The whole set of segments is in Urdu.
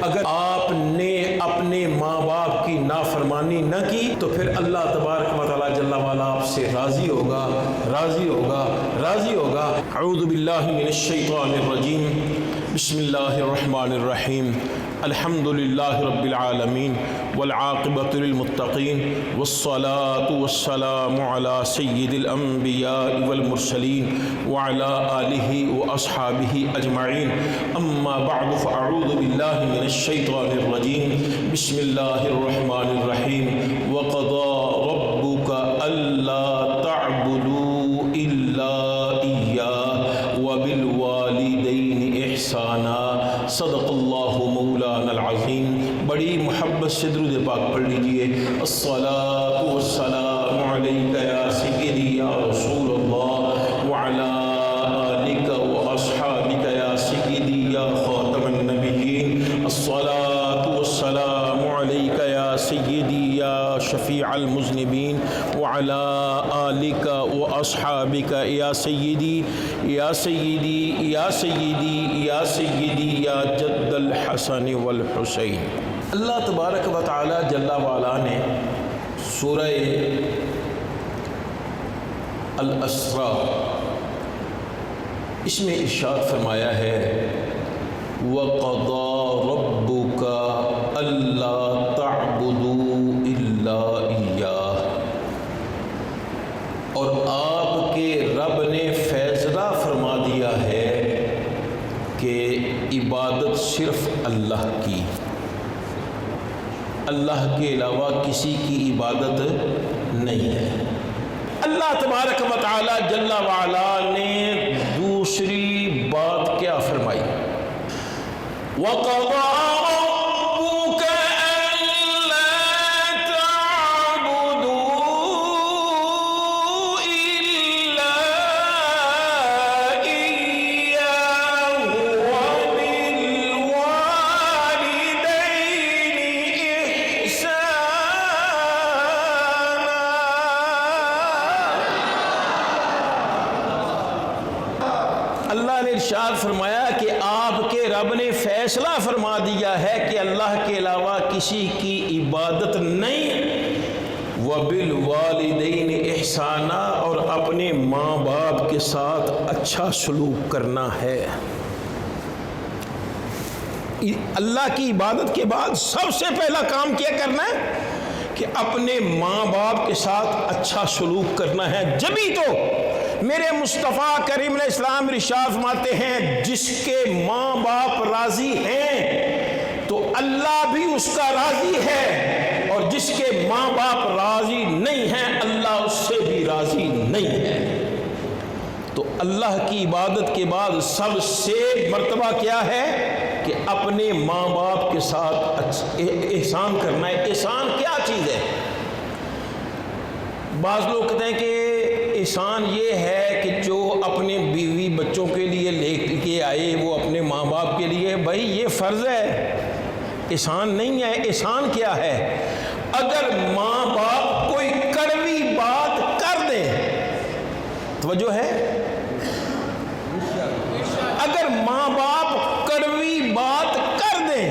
اگر آپ نے اپنے ماں باپ کی نافرمانی نہ کی تو پھر اللہ تبارک و تعالی جل وعلا آپ سے راضی ہوگا، راضی ہوگا، راضی ہوگا۔ اعوذ باللہ من الشیطان الرجیم، بسم اللہ الرحمن الرحیم، الحمد للہ رب العالمین والعاقبۃ للمتقین والصلاة والسلام علی سید الانبیاء والمرسلین وعلی آلہ واصحابہ اجمعین، اما بعد فاعوذ باللہ من الشیطان الرجیم، بسم اللہ الرحمن الرحیم، وقضى ربک الا تعبدوا الا ایاہ وبالوالدین احسانا، صدق اللہ مولانا العظیم۔ بڑی محبت سے درود پاک پڑھ لیجئے۔ الصلاۃ والسلام علیک یا سیدی یا رسول اللہ وعلی آلک واصحابک یا سیدی یا خاتم النبیین، الصلاۃ والسلام علیک یا سیدی یا شفیع المذنبین وعلی آلک واصحابک یا سیدی یا سیدی یا سیدی یا سیدی یا جد الحسن والحسین۔ اللہ تبارک و تعالی جل وعلا نے سورہ الاسراء اس میں ارشاد فرمایا ہے وَقَضَى رَبُّكَ أَلَّا تَعْبُدُوا إِلَّا إِيَّاهُ، اور آپ کے رب نے فیصلہ فرما دیا ہے کہ عبادت صرف اللہ کی، اللہ کے علاوہ کسی کی عبادت نہیں ہے۔ اللہ تبارک و تعالی جل وعلا نے دوسری بات کیا فرمائی؟ وَقَضَى رَبُّكَ أَلَّا تَعْبُدُوا إِلَّا إِيَّاهُ وَبِالْوَالِدَيْنِ إِحْسَانًا۔ اللہ نے ارشاد فرمایا کہ آپ کے رب نے فیصلہ فرما دیا ہے کہ اللہ کے علاوہ کسی کی عبادت نہیں، وَبِالْوَالِدَيْنِ إِحْسَانًا، اور اپنے ماں باپ کے ساتھ اچھا سلوک کرنا ہے۔ اللہ کی عبادت کے بعد سب سے پہلا کام کیا کرنا ہے کہ اپنے ماں باپ کے ساتھ اچھا سلوک کرنا ہے۔ جبھی تو میرے مصطفیٰ کریم علیہ السلام ارشاد فرماتے ہیں جس کے ماں باپ راضی ہیں تو اللہ بھی اس کا راضی ہے، اور جس کے ماں باپ راضی نہیں ہیں اللہ اس سے بھی راضی نہیں ہے۔ تو اللہ کی عبادت کے بعد سب سے مرتبہ کیا ہے کہ اپنے ماں باپ کے ساتھ احسان کرنا ہے۔ احسان کیا چیز ہے؟ بعض لوگ کہتے ہیں کہ احسان یہ ہے کہ جو اپنے بیوی بچوں کے لیے لے کے آئے وہ اپنے ماں باپ کے لیے، بھائی یہ فرض ہے، احسان نہیں ہے۔ احسان کیا ہے؟ اگر ماں باپ کوئی کڑوی بات کر دیں، توجہ ہے، اگر ماں باپ کڑوی بات کر دیں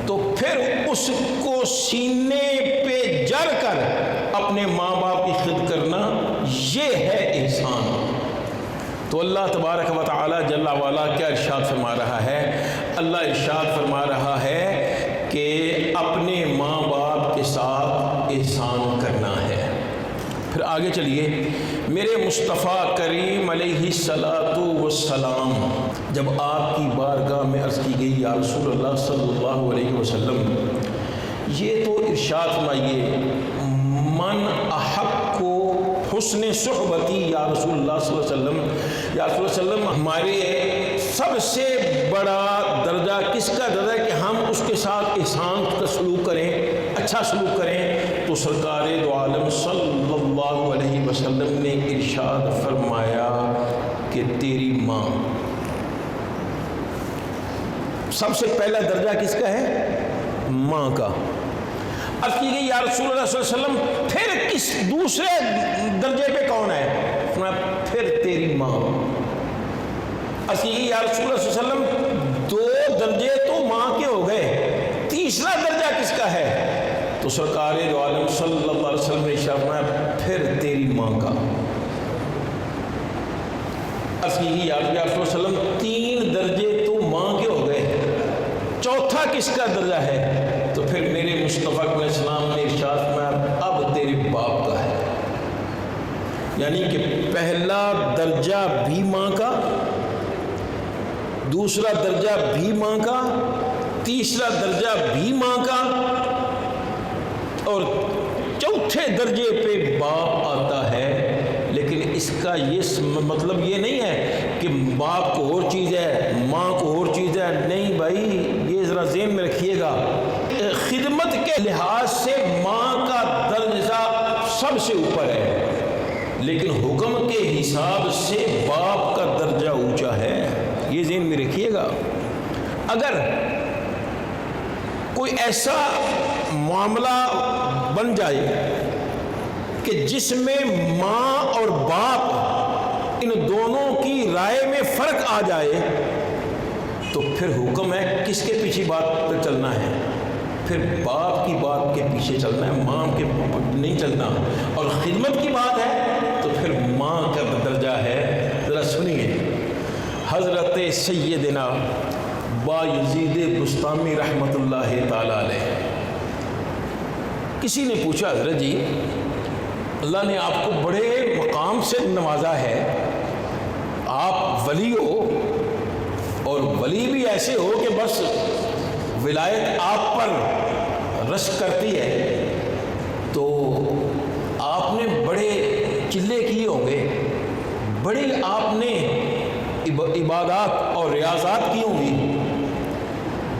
تو پھر اس کو سینے پہ جڑ کر اپنے ماں باپ کی خدمت کرنا، یہ ہے احسان۔ تو اللہ تبارک و تعالی جل وعلا کیا ارشاد فرما رہا ہے؟ اللہ ارشاد فرما رہا ہے کہ اپنے ماں باپ کے ساتھ احسان کرنا ہے۔ پھر آگے چلیے، میرے مصطفیٰ کریم علیہ الصلاۃ والسلام جب آپ کی بارگاہ میں عرض کی گئی یا رسول اللہ صلی اللہ علیہ وسلم، یہ تو ارشاد فرمائیے من احق کو حسن صحبتی یا رسول اللہ صلی اللہ علیہ وسلم، یا رسول اللہ صلی اللہ علیہ وسلم ہمارے سب سے بڑا درجہ کس کا درجہ ہے کہ ہم اس کے ساتھ احسان کا سلوک کریں، اچھا سلوک کریں؟ تو سرکار دو عالم صلی اللہ علیہ وسلم نے ارشاد فرمایا کہ تیری ماں۔ سب سے پہلا درجہ کس کا ہے؟ ماں کا۔ عرض کی گئی یا رسول اللہ صلی اللہ علیہ وسلم پھر کس دوسرے درجے پہ کون ہے؟ پھر تیری ماں۔ عرض کی گئی یا رسول اللہ صلی اللہ علیہ وسلم دو درجے تو ماں کے ہو گئے، تو سرکار دو عالم صلی اللہ علیہ وسلم نے ارشاد فرمایا پھر تیری ماں کا۔ یا رسول وسلم 3 درجے تو ماں کے ہو گئے، چوتھا کس کا درجہ ہے؟ تو پھر میرے مصطفیٰ علیہ السلام نے ارشاد فرمایا اب تیرے باپ کا ہے، یعنی کہ پہلا درجہ بھی ماں کا، دوسرا درجہ بھی ماں کا، تیسرا درجہ بھی ماں کا، اور چوتھے درجے پہ باپ آتا ہے۔ لیکن اس کا یہ مطلب یہ نہیں ہے کہ باپ کو اور چیز ہے ماں کو اور چیز ہے، نہیں بھائی، یہ ذرا ذہن میں رکھیے گا، خدمت کے لحاظ سے ماں کا درجہ سب سے اوپر ہے، لیکن حکم کے حساب سے باپ کا درجہ اونچا ہے، یہ ذہن میں رکھیے گا۔ اگر کوئی ایسا معاملہ بن جائے کہ جس میں ماں اور باپ ان دونوں کی رائے میں فرق آ جائے تو پھر حکم ہے کس کے پیچھے بات پر چلنا ہے؟ پھر باپ کی بات کے پیچھے چلنا ہے، ماں کے نہیں چلنا۔ اور خدمت کی بات ہے تو پھر ماں کا درجہ ہے۔ ذرا سنیے، حضرت سیدنا بایزید بسطامی رحمۃ اللہ تعالی علیہ، کسی نے پوچھا حضرت جی اللہ نے آپ کو بڑے مقام سے نوازا ہے، آپ ولی ہو، اور ولی بھی ایسے ہو کہ بس ولایت آپ پر رشک کرتی ہے، تو آپ نے بڑے چلے کیے ہوں گے، بڑے آپ نے عبادات اور ریاضات کی ہوں گی،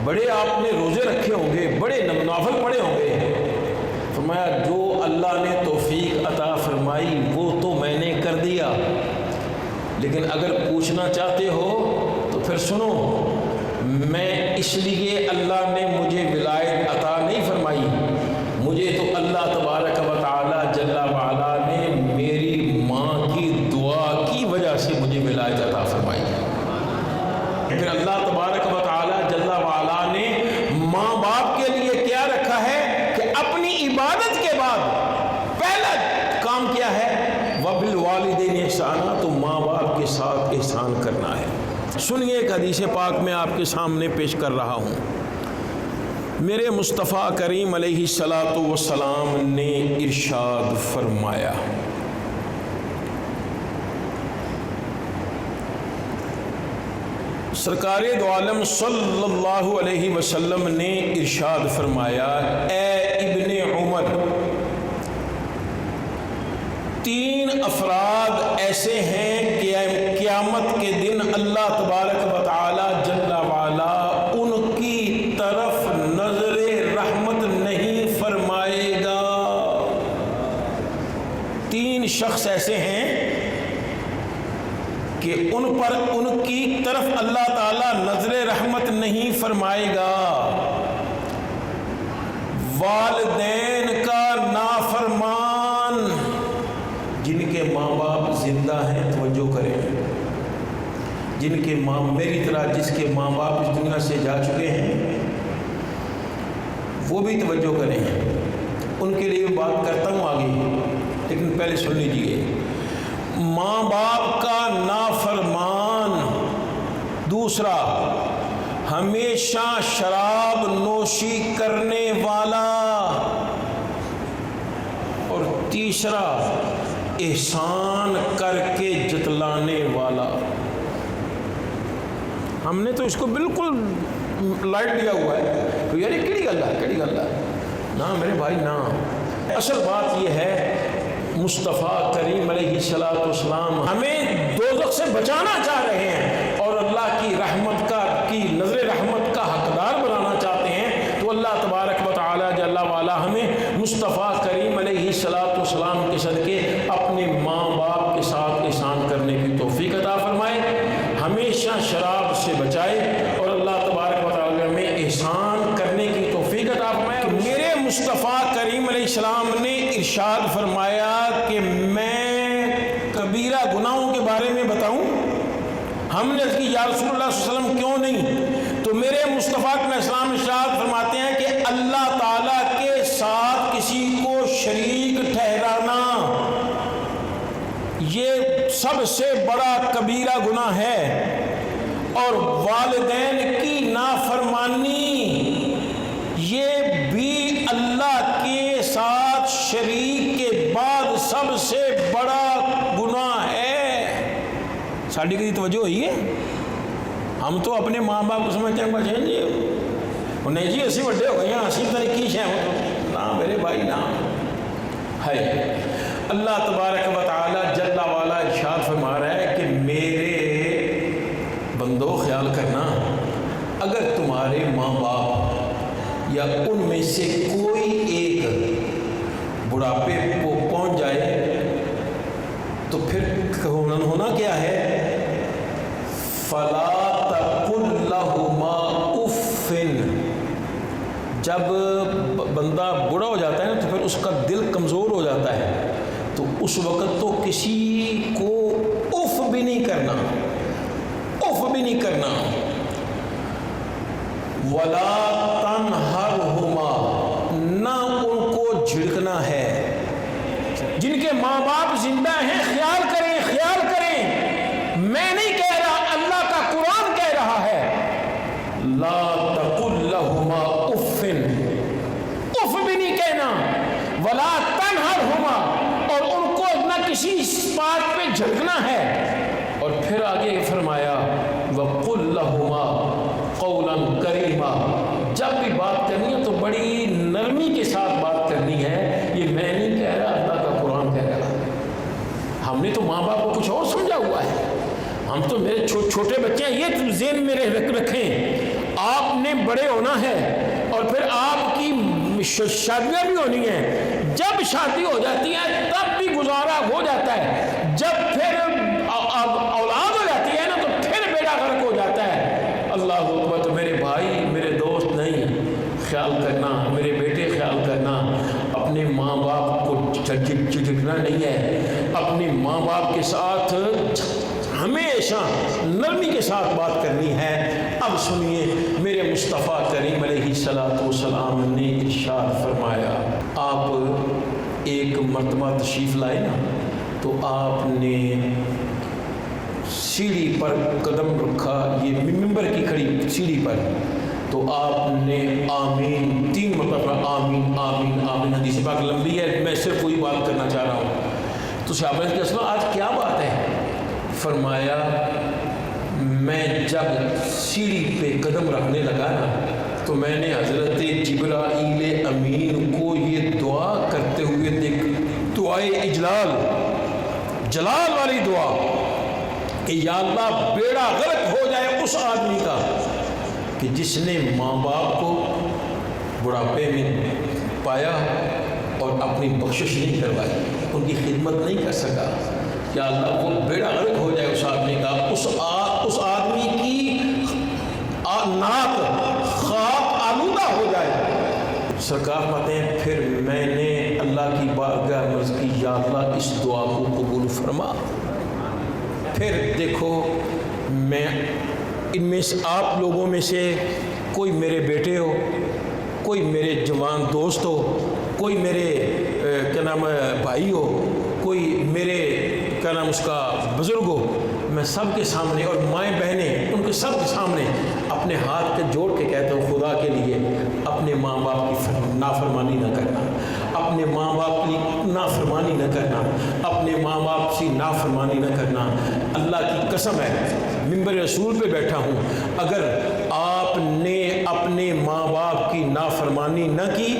بڑے آپ نے روزے رکھے ہوں گے، بڑے نوافل پڑھے ہوں گے۔ فرمایا جو اللہ نے توفیق عطا فرمائی وہ تو میں نے کر دیا، لیکن اگر پوچھنا چاہتے ہو تو پھر سنو، میں اس لیے اللہ نے مجھے ولایت عطا نہیں فرمائی، مجھے تو اللہ تبارک و تعالی جل وعلا نے میری ماں کی دعا کی وجہ سے مجھے ولایت عطا فرمائی۔ پھر اللہ تبارک و تعالی جل وعلا نے ماں باپ کے لیے کیا رکھا ہے کہ اپنی عبادت کے بعد پہلا کام کیا ہے؟ وَبِالْوَالِدَيْنِ احسانا، تو ماں باپ کے ساتھ احسان کرنا ہے۔ سنیے، ایک حدیث پاک میں آپ کے سامنے پیش کر رہا ہوں۔ میرے مصطفیٰ کریم علیہ الصلاۃ والسلام نے ارشاد فرمایا، سرکار دو عالم صلی اللہ علیہ وسلم نے ارشاد فرمایا، اے ابن عمر، 3 افراد ایسے ہیں کہ قیامت کے دن اللہ تبارک و تعالی جل وعلا ان کی طرف نظر رحمت نہیں فرمائے گا۔ 3 شخص ایسے ہیں کہ ان کی طرف اللہ تعالیٰ نظر رحمت نہیں فرمائے گا۔ والدین کا نافرمان، جن کے ماں باپ زندہ ہیں، توجہ کریں، جن کے ماں میری طرح جس کے ماں باپ اس دنیا سے جا چکے ہیں وہ بھی توجہ کریں، ان کے لیے بات کرتا ہوں آگے، لیکن پہلے سن لیجیے۔ ماں باپ کا نافرمان، دوسرا ہمیشہ شراب نوشی کرنے والا، اور تیسرا احسان کر کے جتلانے والا۔ ہم نے تو اس کو بالکل لائٹ لیا ہوا ہے تو یار کیڑی گل ہے نا میرے بھائی نا۔ اصل بات یہ ہے مصطفیٰ کریم علیہ الصلوۃ والسلام ہمیں دوزخ سے بچانا چاہ رہے ہیں اور اللہ کی رحمت کی نظر رحمت کا حقدار بنانا چاہتے ہیں، تو اللہ تبارک و تعالی جل وعلا ہمیں مصطفیٰ کریم علیہ الصلوۃ والسلام کے صدقے اپنے ماں باپ کے ساتھ احسان کرنے کی توفیق عطا فرمائے، ہمیشہ شراب سے بچائے، اور اللہ تبارک و تعالی ہمیں احسان کرنے کی توفیق عطا فرمائے۔ میرے مصطفیٰ کریم علیہ السلام نے ارشاد فرمایا کہ میں کبیرہ گناہوں کے بارے میں بتاؤں؟ ہم نے اس کی یا رسول اللہ صلی اللہ علیہ وسلم کیوں نہیں؟ تو میرے مصطفیٰ علیہ السلام ارشاد فرماتے ہیں کہ اللہ تعالیٰ کے ساتھ کبیرہ گناہ ہے، اور والدین کی نافرمانی یہ بھی اللہ کے ساتھ شریک کے بعد سب سے بڑا گناہ ہے۔ ساڑھی کی توجہ ہوئی ہے؟ ہم تو اپنے ماں باپ کو سمجھتے ہیں بچے جی نہیں جی اسی بڑے ہو گئے ہیں، اسی طرح کی شے نہ میرے بھائی نہ ہے۔ اللہ تبارک و تعالی جل والا ارشاد فرما رہا ہے کہ میرے بندو خیال کرنا، اگر تمہارے ماں باپ یا ان میں سے کوئی ایک بڑھاپے کو پہنچ جائے تو پھر ہونا کیا ہے؟ فَلَا تَقُلْ لَهُمَا اُفٍّ۔ جب بندہ بوڑھا ہو جاتا ہے نا تو پھر اس کا دل کمزور ہو جاتا ہے، تو اس وقت تو کسی کو اف بھی نہیں کرنا، اف بھی نہیں کرنا۔ وَلَا تَنْهَرْهُمَا، نہ ان کو جھڑکنا ہے۔ جن کے ماں باپ زندہ ہیں خیال کریں، خیال کریں، میں نہیں کہہ رہا، اللہ کا قرآن کہہ رہا ہے۔ لا تقل لہما اف، اف بھی نہیں کہنا، ولا تنہرہما، اور ان کو نہ کسی بات پہ جھڑکنا ہے۔ اور پھر آگے فرمایا وقل لہما قولا کریما، جب بھی بات کرنی ہے تو بڑی نرمی کے ساتھ بات کرنی ہے۔ یہ میں نہیں کہہ رہا، اللہ کا قرآن کہہ رہا۔ ہم نے تو ماں باپ کو کچھ اور سمجھا ہوا ہے، ہم تو میرے چھوٹے بچے ہیں، یہ ذہن میں رکھیں، آپ نے بڑے ہونا ہے اور پھر آپ کی شادیاں بھی ہونی ہیں۔ جب شادی ہو جاتی ہے تب بھی گزارا ہو جاتا ہے، جب پھر اولاد ہو جاتی ہے نا تو پھر بیڑا غرق ہو جاتا ہے۔ اللہ اکبر۔ تو میرے بھائی، میرے دوست، نہیں، خیال کرنا، میرے بیٹے خیال کرنا، اپنے ماں باپ کو جھٹکنا نہیں ہے، اپنے ماں باپ کے ساتھ ہمیشہ نرمی کے ساتھ بات کرنی ہے۔ اب سنیے میرے مصطفیٰ کریم علیہ الصلوۃ والسلام نے ارشاد فرمایا، آپ ایک مرتبہ تشریف لائے نا تو آپ نے سیڑھی پر قدم رکھا، یہ ممبر کی کھڑی سیڑھی پر، تو آپ نے آمین 3 مرتبہ آمین آمین آمین۔ حدیث پاک لمبی ہے، میں صرف کوئی بات کرنا چاہ رہا ہوں۔ تو صحابہ نے کہا آج کیا بات ہے؟ فرمایا میں جب سیڑھی پہ قدم رکھنے لگا نا تو میں نے حضرت جبرائیل امین کو یہ دعا کرتے ہوئے دیکھ، دعائے اجلال، جلال والی دعا کہ یا اللہ بیڑا غرق ہو جائے اس آدمی کا کہ جس نے ماں باپ کو بڑھاپے میں پایا اور اپنی بخشش نہیں کروائی، ان کی خدمت نہیں کر سکا۔ یا اللہ وہ بیڑا غرق ہو جائے اس آدمی کا، اس آدمی کی ناک خاک آلودہ ہو جائے۔ سرکار فرماتے ہیں پھر میں نے اللہ کی بارگاہ میں عرض کی، یا اللہ اس دعا کو قبول فرما۔ پھر دیکھو، میں ان میں سے آپ لوگوں میں سے کوئی میرے بیٹے ہو، کوئی میرے جوان دوست ہو، کوئی میرے کیا نام ہے بھائی ہو، کوئی میرے کیا نام اس کا بزرگ ہو، میں سب کے سامنے، اور مائیں بہنیں ان کے سب کے سامنے اپنے ہاتھ کے جوڑ کے کہتا ہوں خدا کے لیے اپنے ماں باپ کی نافرمانی نہ کرنا، اپنے ماں باپ کی نافرمانی نہ کرنا، اپنے ماں باپ کی نافرمانی نہ کرنا۔ اللہ کی قسم ہے، منبر رسول پہ بیٹھا ہوں، اگر آپ نے اپنے ماں باپ کی نافرمانی نہ کی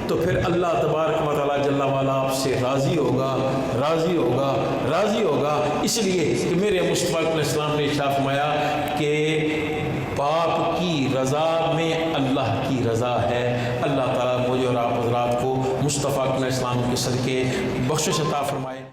تو پھر اللہ تبارک و تعالیٰ جل وعلا آپ سے راضی ہوگا، راضی ہوگا، راضی ہوگا۔ اس لیے کہ میرے مصطفیٰ علیہ السلام نے ارشاد فرمایا کہ باپ کی رضا میں اللہ کی رضا ہے۔ اللہ تعالیٰ مجھے اور آپ حضرات کو مصطفیٰ علیہ السلام کے صدقے بخشش عطا فرمائے۔